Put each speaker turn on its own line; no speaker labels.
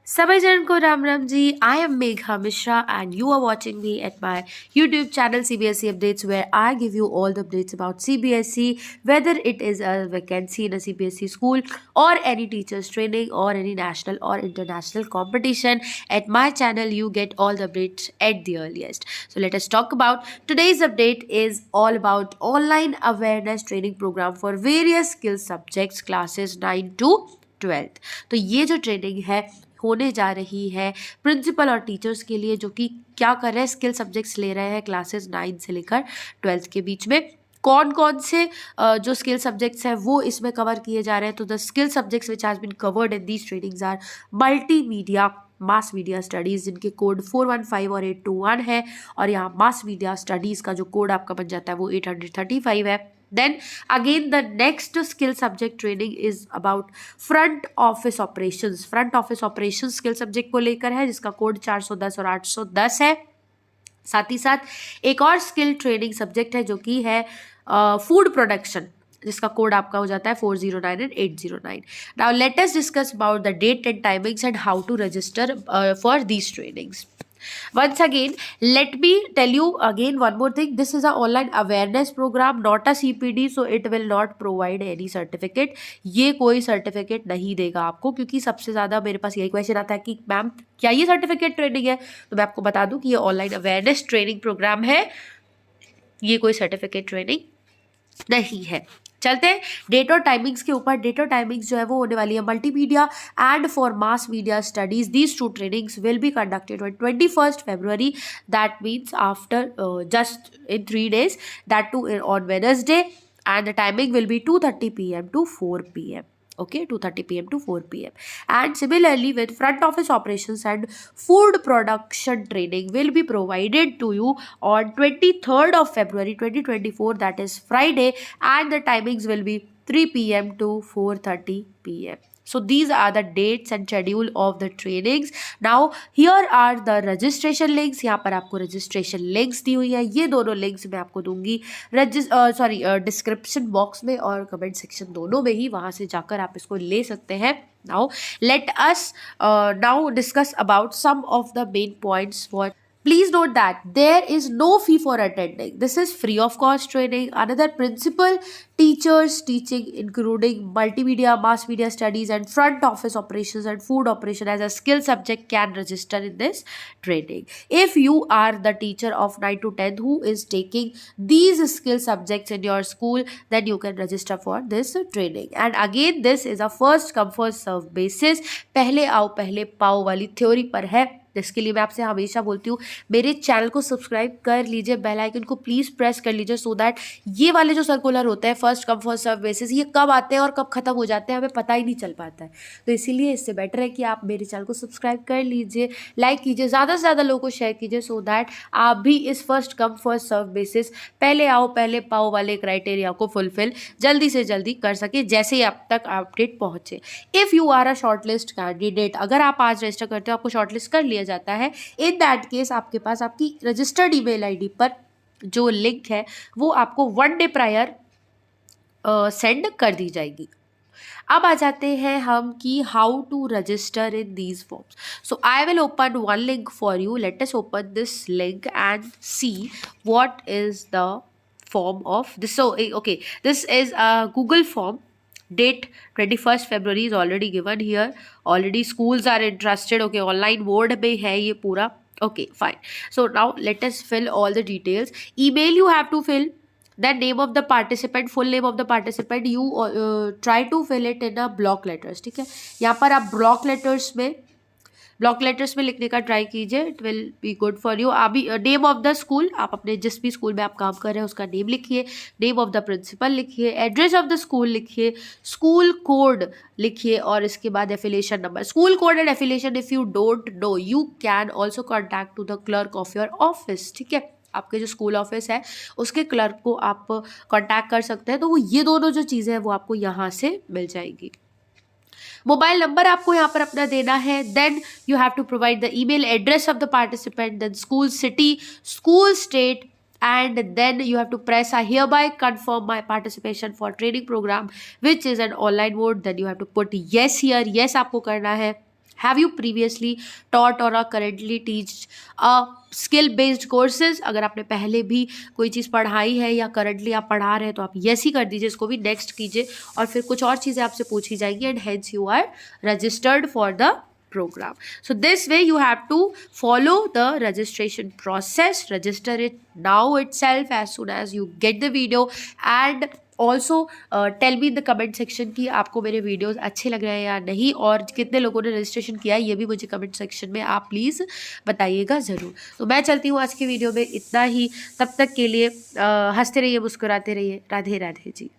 सभी जन को Ram Ram ji. I am Megha Mishra and you are watching me at my YouTube channel CBSE Updates, where I give you all the updates about CBSE, whether it is a vacancy in a CBSE school or any teachers training or any national or international competition. At my channel you get all the updates at the earliest. So let us talk about today's update is all about online awareness training program for various skill subjects classes 9 to 12th. तो ये जो training है होने जा रही है principal और teachers के लिए, जो कि क्या कर रहे हैं, स्किल सब्जेक्ट्स ले रहे हैं क्लासेस 9 से लेकर 12th के बीच में. कौन कौन से जो स्किल सब्जेक्ट्स हैं वो इसमें कवर किए जा रहे हैं. तो the skill subjects which has been covered in these trainings are multimedia, mass media studies, जिनके कोड 415 और 821 है, और यहाँ मास मीडिया स्टडीज़ का जो कोड आपका बन जाता है वो 835 है. Then again the next skill subject training is about front office operations. front office operations skill subject को लेकर है, जिसका कोड 410 और 810 है. साथ ही साथ एक और स्किल ट्रेनिंग सब्जेक्ट है जो कि है फूड प्रोडक्शन, जिसका कोड आपका हो जाता है 409 and 809. Now let us discuss about the date and timings and how to register for these trainings. Once again, let me tell you again one more thing. This is a online awareness program, not a CPD, so it will not provide any certificate. ये कोई certificate नहीं देगा आपको, क्योंकि सबसे ज़्यादा मेरे पास यही क्वेश्चन आता है कि मैम क्या ये सर्टिफिकेट ट्रेनिंग है. तो मैं आपको बता दूं कि ये ऑनलाइन अवेयरनेस ट्रेनिंग प्रोग्राम है, ये कोई सर्टिफिकेट ट्रेनिंग नहीं है. चलते हैं डेट और टाइमिंग्स के ऊपर. डेट और टाइमिंग्स जो है वो होने वाली है multimedia and for mass media studies. These two trainings will be conducted on 21st February. That means after just in 3 days, that too on Wednesday, and the timing will be 2:30 p.m. to 4 p.m. Okay, 2:30 p.m. to 4 p.m. And similarly with front office operations and food production training will be provided to you on 23rd of February 2024, that is Friday, and the timings will be 3 p.m. to 4:30 p.m. So these are the dates and schedule of the trainings. Now here are the registration links. यहाँ पर आपको registration links दी हुई है. ये दोनों links मैं आपको दूंगी डिस्क्रिप्शन बॉक्स में और कमेंट सेक्शन दोनों में ही. वहाँ से जाकर आप इसको ले सकते हैं. Now let us now discuss about some of the main points for. Please note that there is no fee for attending. This is free of cost training. Another principal, teachers teaching including multimedia, mass media studies and front office operations and food operation as a skill subject can register in this training. If you are the teacher of 9 to 10 who is taking these skill subjects in your school, then you can register for this training. And again, this is a first come first serve basis. पहले आओ पहले पाओ वाली theory पर है. जिसके लिए मैं आपसे हमेशा बोलती हूँ मेरे चैनल को सब्सक्राइब कर लीजिए, बेल आइकन को प्लीज़ प्रेस कर लीजिए, सो दैट ये वाले जो सर्कुलर होते हैं first come first serve basis, ये कब आते हैं और कब ख़त्म हो जाते हैं हमें पता ही नहीं चल पाता है. तो इसीलिए इससे बेटर है कि आप मेरे चैनल को सब्सक्राइब कर लीजिए, लाइक कीजिए, ज़्यादा से ज़्यादा लोगों को शेयर कीजिए, सो दैट आप भी इस first come first serve basis पहले आओ पहले पाओ वाले क्राइटेरिया को फुलफिल जल्दी से जल्दी कर सके जैसे ही आप तक अपडेट पहुँचे. If you are a shortlist candidate, अगर आप आज रजिस्टर करते हो आपको शॉर्टलिस्ट कर लिया जाता है, इन दैट केस आपके पास आपकी रजिस्टर्ड ईमेल आईडी पर जो लिंक है वो आपको 1 day प्रायर सेंड कर दी जाएगी. अब आ जाते हैं हम कि how to register in these forms. So I will open one link for you. Let us open this link and see what is the form of this. So okay, this is a Google form. Date 21st February is already given here. Already schools are interested. Okay, online mode में है ये पूरा. Okay, fine. So now let us fill all the details. Email you have to fill. The name of the participant, full name of the participant. You try to fill it in a block letters. ठीक है, यहाँ पर आप block letters में लिखने का try कीजिए. It will be good for you. अभी नेम ऑफ द स्कूल, आप अपने जिस भी स्कूल में आप काम कर रहे हैं उसका नेम लिखिए, नेम ऑफ द प्रिंसिपल लिखिए, एड्रेस ऑफ द स्कूल लिखिए, स्कूल कोड लिखिए, और इसके बाद affiliation number. School code and affiliation if you don't know you can also contact to the clerk of your office. ठीक है, आपके जो स्कूल ऑफिस है उसके क्लर्क को आप कॉन्टैक्ट कर सकते हैं. तो वो ये दोनों जो चीज़ें हैं वो आपको यहाँ से मिल जाएगी. मोबाइल नंबर आपको यहाँ पर अपना देना है. Then you have to provide the email address of the participant, then school city, school state, and then you have to press I hereby confirm my participation for training program which is an online mode. Then you have to put yes here, yes आपको करना है. Have you previously taught और currently teach a skill based courses? अगर आपने पहले भी कोई चीज़ पढ़ाई है या करंटली आप पढ़ा रहे हैं तो आप यस ही कर दीजिए, इसको भी नेक्स्ट कीजिए और फिर कुछ और चीज़ें आपसे पूछी जाएंगी and hence you are registered for the program. So this way you have to follow the registration process. Register it now itself as soon as you get the video and also tell me in the comment section कि आपको मेरे videos अच्छे लग रहे हैं या नहीं और कितने लोगों ने रजिस्ट्रेशन किया है ये भी मुझे कमेंट सेक्शन में आप प्लीज़ बताइएगा ज़रूर। तो मैं चलती हूँ आज की वीडियो में इतना ही, तब तक के लिए हंसते रहिए, मुस्कुराते रहिए। राधे राधे जी।